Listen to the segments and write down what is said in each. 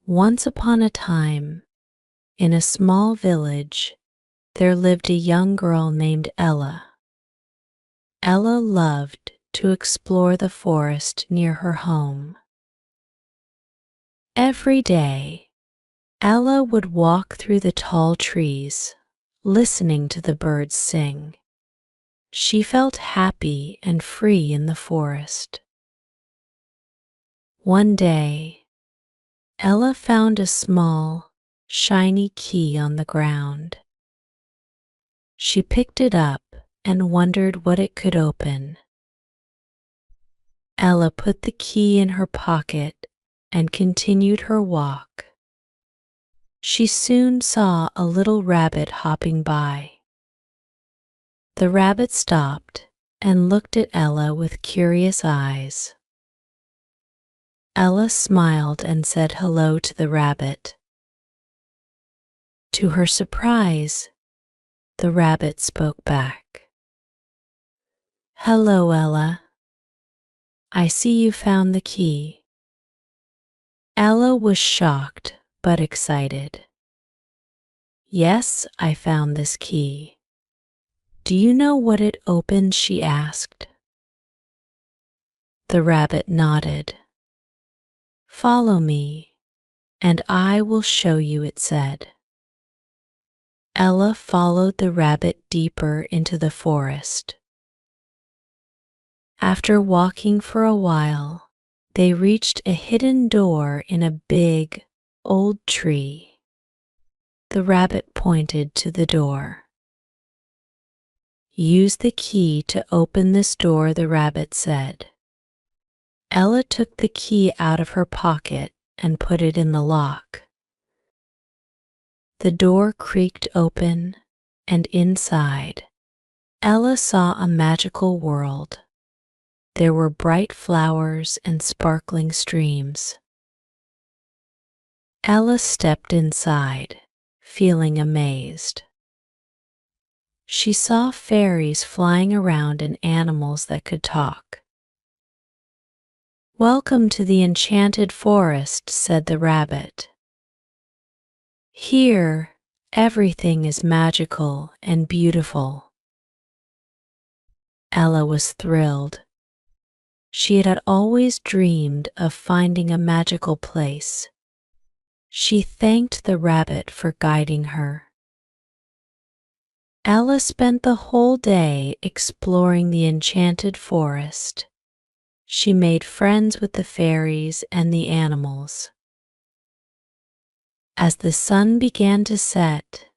Once upon a time, in a small village, there lived a young girl named Ella. Ella loved to explore the forest near her home. Every day, Ella would walk through the tall trees, listening to the birds sing. She felt happy and free in the forest. One day, Ella found a small, shiny key on the ground. She picked it up and wondered what it could open. Ella put the key in her pocket and continued her walk. She soon saw a little rabbit hopping by. The rabbit stopped and looked at Ella with curious eyes. Ella smiled and said hello to the rabbit. To her surprise, the rabbit spoke back. "Hello, Ella. I see you found the key." Ella was shocked but excited. "Yes, I found this key. Do you know what it opens?" she asked. The rabbit nodded. "Follow me, and I will show you," it said. Ella followed the rabbit deeper into the forest. After walking for a while, they reached a hidden door in a big, old tree. The rabbit pointed to the door. "Use the key to open this door," the rabbit said. Ella took the key out of her pocket and put it in the lock. The door creaked open, and inside, Ella saw a magical world. There were bright flowers and sparkling streams. Ella stepped inside, feeling amazed. She saw fairies flying around and animals that could talk. "Welcome to the enchanted forest," said the rabbit. "Here, everything is magical and beautiful." Ella was thrilled. She had always dreamed of finding a magical place. She thanked the rabbit for guiding her. Ella spent the whole day exploring the enchanted forest. She made friends with the fairies and the animals. As the sun began to set,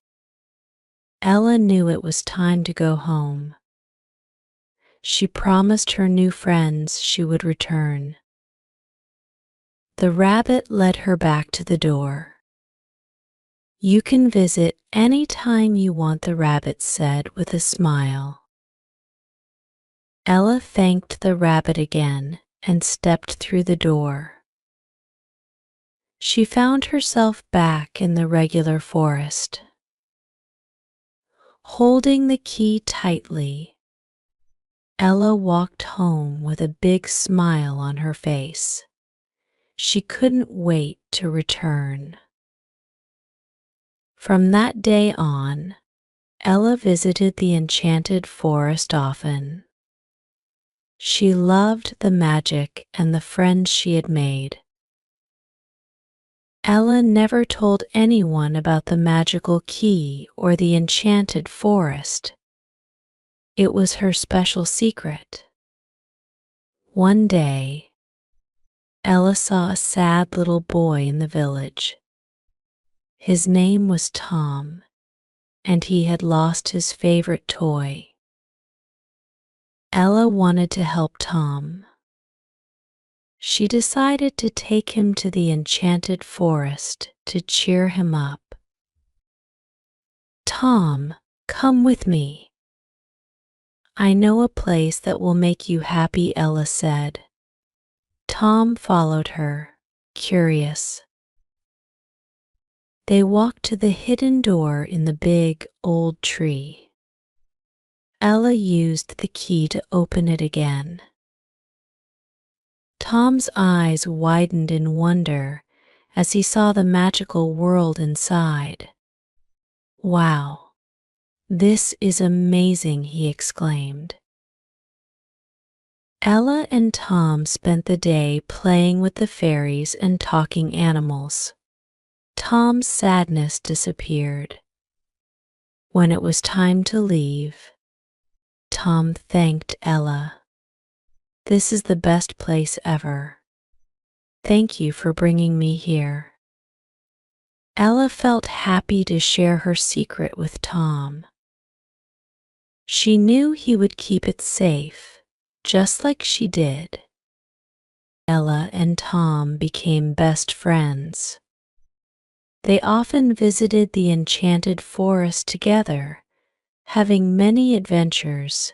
Ella knew it was time to go home. She promised her new friends she would return. The rabbit led her back to the door. "You can visit any time you want," the rabbit said with a smile. Ella thanked the rabbit again and stepped through the door. She found herself back in the regular forest. Holding the key tightly, Ella walked home with a big smile on her face. She couldn't wait to return. From that day on, Ella visited the enchanted forest often. She loved the magic and the friends she had made. Ella never told anyone about the magical key or the enchanted forest. It was her special secret. One day, Ella saw a sad little boy in the village. His name was Tom, and he had lost his favorite toy. Ella wanted to help Tom. She decided to take him to the enchanted forest to cheer him up. "Tom, come with me. I know a place that will make you happy," Ella said. Tom followed her, curious. They walked to the hidden door in the big, old tree. Ella used the key to open it again. Tom's eyes widened in wonder as he saw the magical world inside. "Wow, this is amazing," he exclaimed. Ella and Tom spent the day playing with the fairies and talking animals. Tom's sadness disappeared. When it was time to leave, Tom thanked Ella. "This is the best place ever. Thank you for bringing me here." Ella felt happy to share her secret with Tom. She knew he would keep it safe, just like she did. Ella and Tom became best friends. They often visited the enchanted forest together, having many adventures.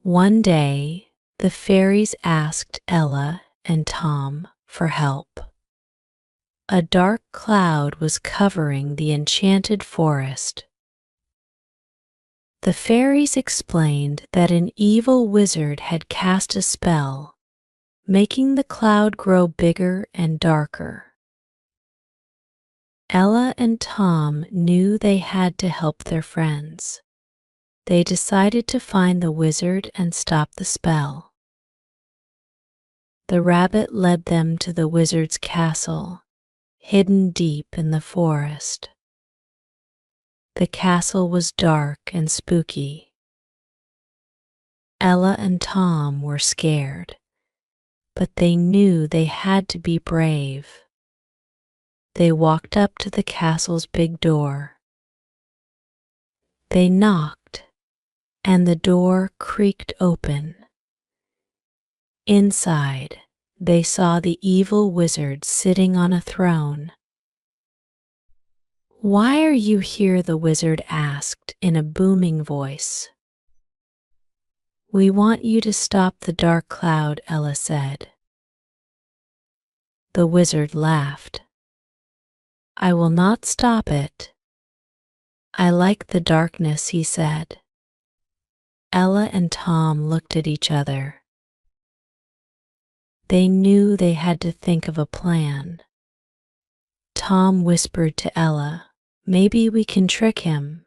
One day, the fairies asked Ella and Tom for help. A dark cloud was covering the enchanted forest. The fairies explained that an evil wizard had cast a spell, making the cloud grow bigger and darker. Ella and Tom knew they had to help their friends. They decided to find the wizard and stop the spell. The rabbit led them to the wizard's castle, hidden deep in the forest. The castle was dark and spooky. Ella and Tom were scared, but they knew they had to be brave. They walked up to the castle's big door. They knocked, and the door creaked open. Inside, they saw the evil wizard sitting on a throne. "Why are you here?" the wizard asked in a booming voice. "We want you to stop the dark cloud," Ella said. The wizard laughed. "I will not stop it. I like the darkness," he said. Ella and Tom looked at each other. They knew they had to think of a plan. Tom whispered to Ella, "Maybe we can trick him."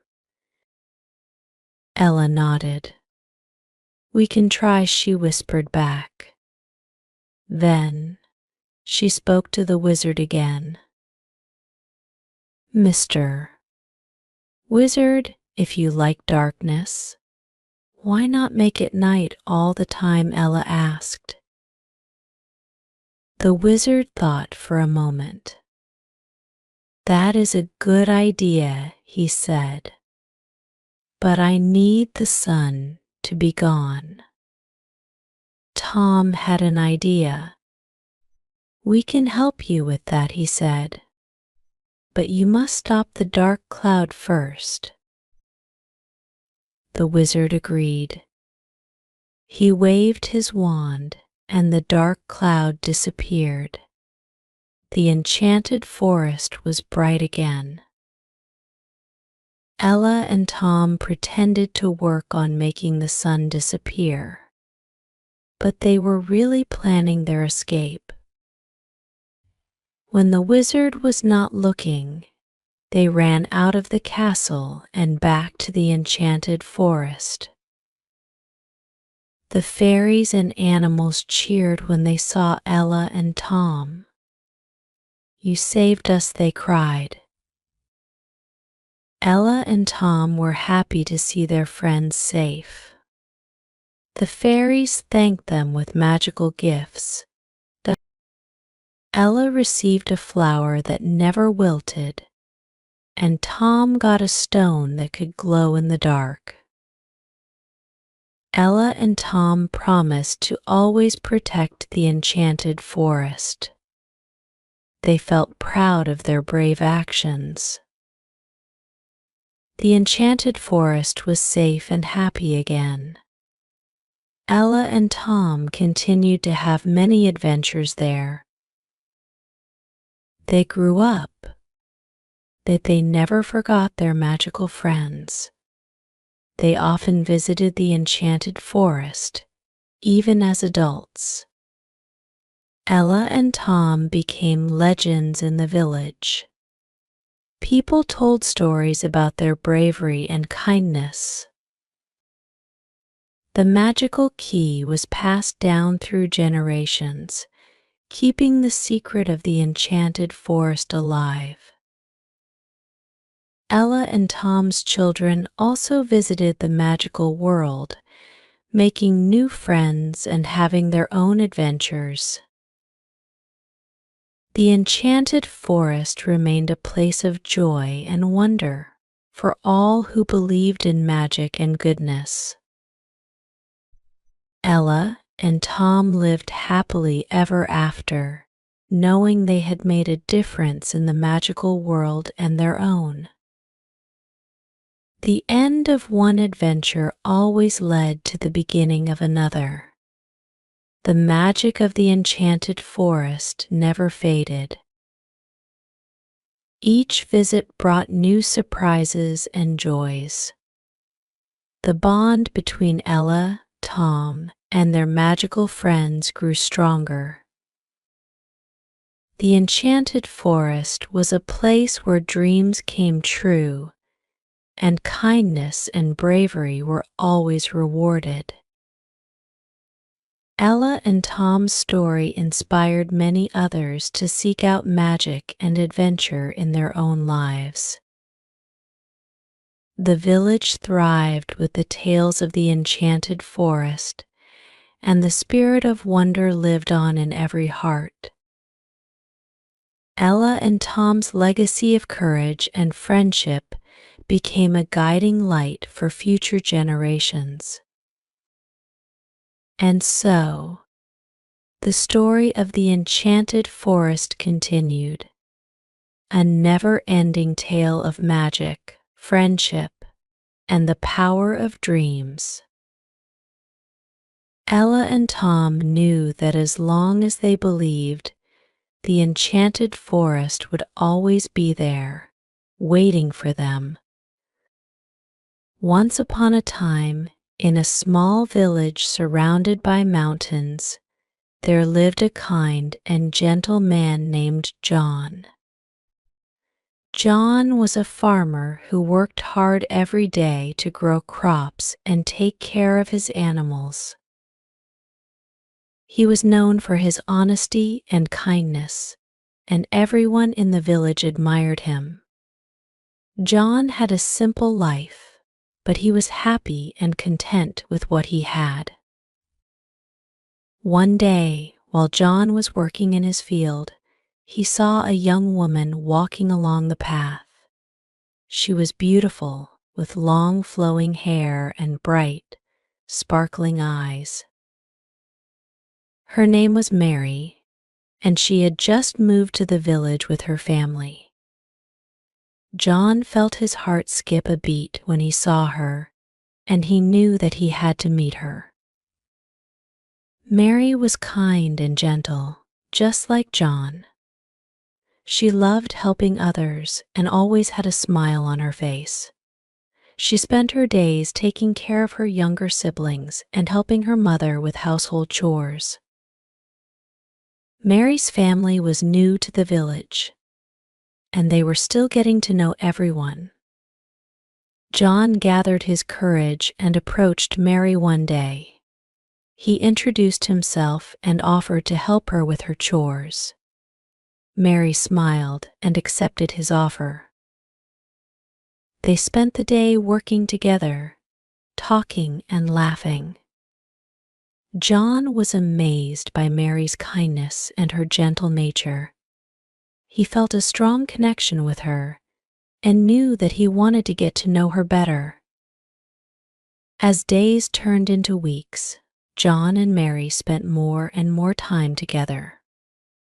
Ella nodded. "We can try," she whispered back. Then she spoke to the wizard again. "Mr. Wizard, if you like darkness, why not make it night all the time?" Ella asked. The wizard thought for a moment. "That is a good idea," he said, "but I need the sun to be gone." Tom had an idea. "We can help you with that," he said, "but you must stop the dark cloud first." The wizard agreed. He waved his wand, and the dark cloud disappeared. The enchanted forest was bright again. Ella and Tom pretended to work on making the sun disappear, but they were really planning their escape. When the wizard was not looking, they ran out of the castle and back to the enchanted forest. The fairies and animals cheered when they saw Ella and Tom. "You saved us," they cried. Ella and Tom were happy to see their friends safe. The fairies thanked them with magical gifts. Ella received a flower that never wilted, and Tom got a stone that could glow in the dark. Ella and Tom promised to always protect the enchanted forest. They felt proud of their brave actions. The enchanted forest was safe and happy again. Ella and Tom continued to have many adventures there. They grew up, but they never forgot their magical friends. They often visited the enchanted forest, even as adults. Ella and Tom became legends in the village. People told stories about their bravery and kindness. The magical key was passed down through generations, keeping the secret of the enchanted forest alive. Ella and Tom's children also visited the magical world, making new friends and having their own adventures. The enchanted forest remained a place of joy and wonder for all who believed in magic and goodness. Ella and Tom lived happily ever after, knowing they had made a difference in the magical world and their own. The end of one adventure always led to the beginning of another. The magic of the enchanted forest never faded. Each visit brought new surprises and joys. The bond between Ella, Tom, and their magical friends grew stronger. The enchanted forest was a place where dreams came true, and kindness and bravery were always rewarded. Ella and Tom's story inspired many others to seek out magic and adventure in their own lives. The village thrived with the tales of the enchanted forest, and the spirit of wonder lived on in every heart. Ella and Tom's legacy of courage and friendship became a guiding light for future generations. And so, the story of the enchanted forest continued, a never-ending tale of magic, friendship, and the power of dreams. Ella and Tom knew that as long as they believed, the enchanted forest would always be there, waiting for them. Once upon a time, in a small village surrounded by mountains, there lived a kind and gentle man named John. John was a farmer who worked hard every day to grow crops and take care of his animals. He was known for his honesty and kindness, and everyone in the village admired him. John had a simple life, but he was happy and content with what he had. One day, while John was working in his field, he saw a young woman walking along the path. She was beautiful, with long flowing hair and bright, sparkling eyes. Her name was Mary, and she had just moved to the village with her family. John felt his heart skip a beat when he saw her, and he knew that he had to meet her. Mary was kind and gentle, just like John. She loved helping others and always had a smile on her face. She spent her days taking care of her younger siblings and helping her mother with household chores. Mary's family was new to the village, and they were still getting to know everyone. John gathered his courage and approached Mary one day. He introduced himself and offered to help her with her chores. Mary smiled and accepted his offer. They spent the day working together, talking and laughing. John was amazed by Mary's kindness and her gentle nature. He felt a strong connection with her and knew that he wanted to get to know her better. As days turned into weeks, John and Mary spent more and more time together.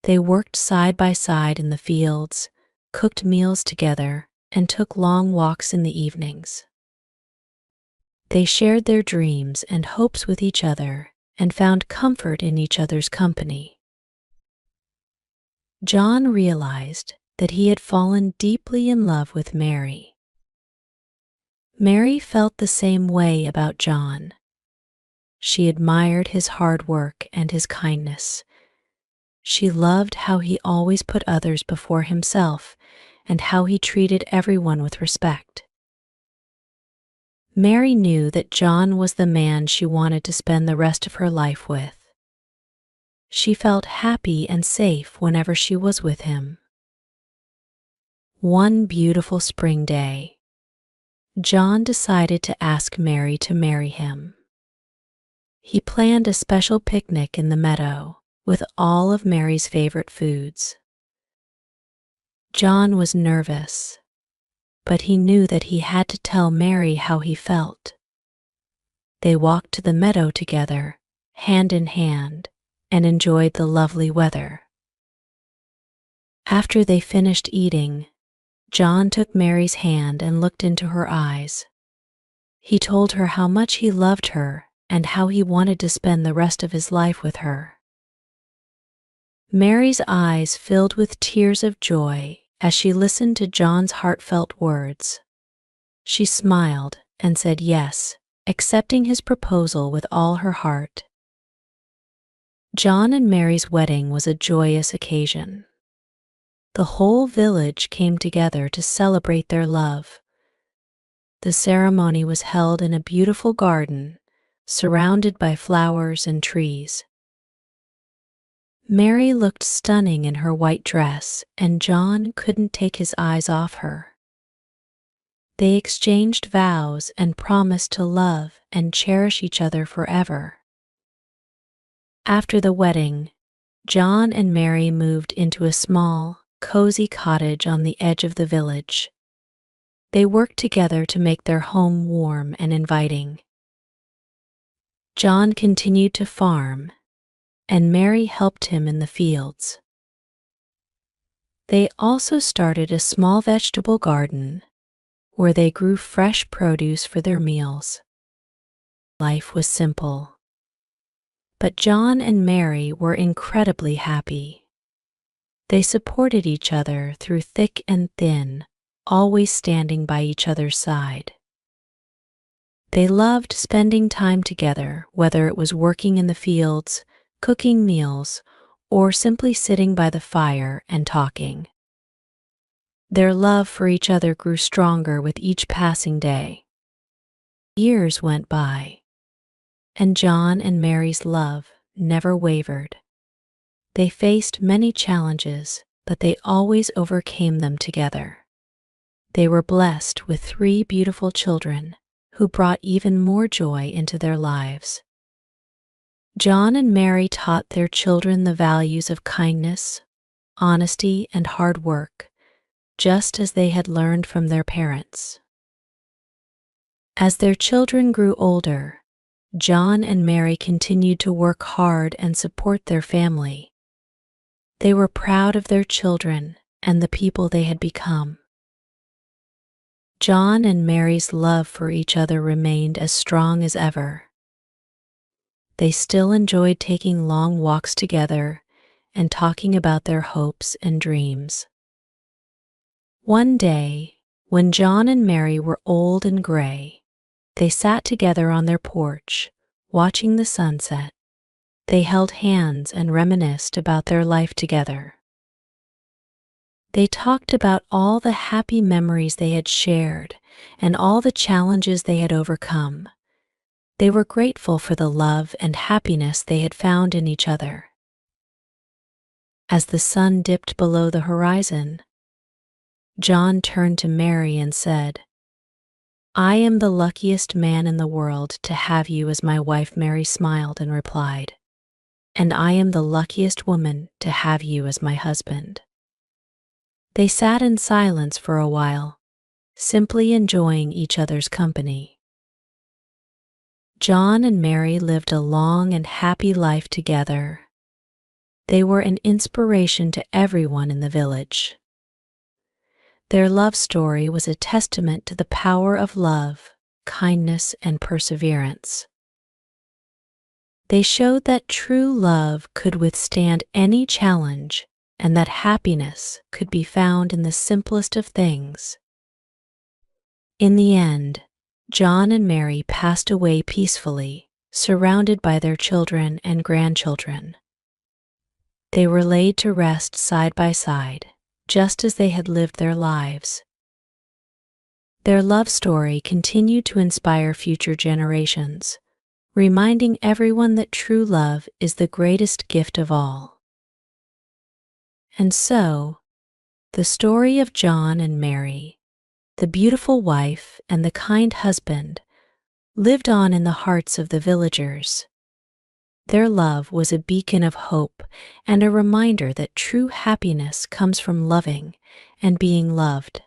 They worked side by side in the fields, cooked meals together, and took long walks in the evenings. They shared their dreams and hopes with each other and found comfort in each other's company. John realized that he had fallen deeply in love with Mary. Mary felt the same way about John. She admired his hard work and his kindness, She loved how he always put others before himself and how he treated everyone with respect. Mary knew that John was the man she wanted to spend the rest of her life with. She felt happy and safe whenever she was with him. One beautiful spring day, John decided to ask Mary to marry him. He planned a special picnic in the meadow with all of Mary's favorite foods. John was nervous, but he knew that he had to tell Mary how he felt. They walked to the meadow together, hand in hand, and enjoyed the lovely weather. After they finished eating, John took Mary's hand and looked into her eyes. He told her how much he loved her and how he wanted to spend the rest of his life with her. Mary's eyes filled with tears of joy as she listened to John's heartfelt words. She smiled and said yes, accepting his proposal with all her heart. John and Mary's wedding was a joyous occasion. The whole village came together to celebrate their love. The ceremony was held in a beautiful garden, surrounded by flowers and trees. Mary looked stunning in her white dress, and John couldn't take his eyes off her. They exchanged vows and promised to love and cherish each other forever. After the wedding, John and Mary moved into a small, cozy cottage on the edge of the village. They worked together to make their home warm and inviting. John continued to farm, and Mary helped him in the fields. They also started a small vegetable garden where they grew fresh produce for their meals. Life was simple, but John and Mary were incredibly happy. They supported each other through thick and thin, always standing by each other's side. They loved spending time together, whether it was working in the fields, cooking meals, or simply sitting by the fire and talking. Their love for each other grew stronger with each passing day. Years went by, and John and Mary's love never wavered. They faced many challenges, but they always overcame them together. They were blessed with 3 beautiful children who brought even more joy into their lives. John and Mary taught their children the values of kindness, honesty, and hard work, just as they had learned from their parents. As their children grew older, John and Mary continued to work hard and support their family. They were proud of their children and the people they had become. John and Mary's love for each other remained as strong as ever. They still enjoyed taking long walks together and talking about their hopes and dreams. One day, when John and Mary were old and gray, they sat together on their porch, watching the sunset. They held hands and reminisced about their life together. They talked about all the happy memories they had shared and all the challenges they had overcome. They were grateful for the love and happiness they had found in each other. As the sun dipped below the horizon, John turned to Mary and said, "I am the luckiest man in the world to have you as my wife." Mary smiled and replied, "And I am the luckiest woman to have you as my husband." They sat in silence for a while, simply enjoying each other's company. John and Mary lived a long and happy life together. They were an inspiration to everyone in the village. Their love story was a testament to the power of love, kindness, and perseverance. They showed that true love could withstand any challenge and that happiness could be found in the simplest of things. In the end, John and Mary passed away peacefully, surrounded by their children and grandchildren. They were laid to rest side by side, just as they had lived their lives. Their love story continued to inspire future generations, reminding everyone that true love is the greatest gift of all. And so, the story of John and Mary, the beautiful wife and the kind husband, lived on in the hearts of the villagers. Their love was a beacon of hope and a reminder that true happiness comes from loving and being loved.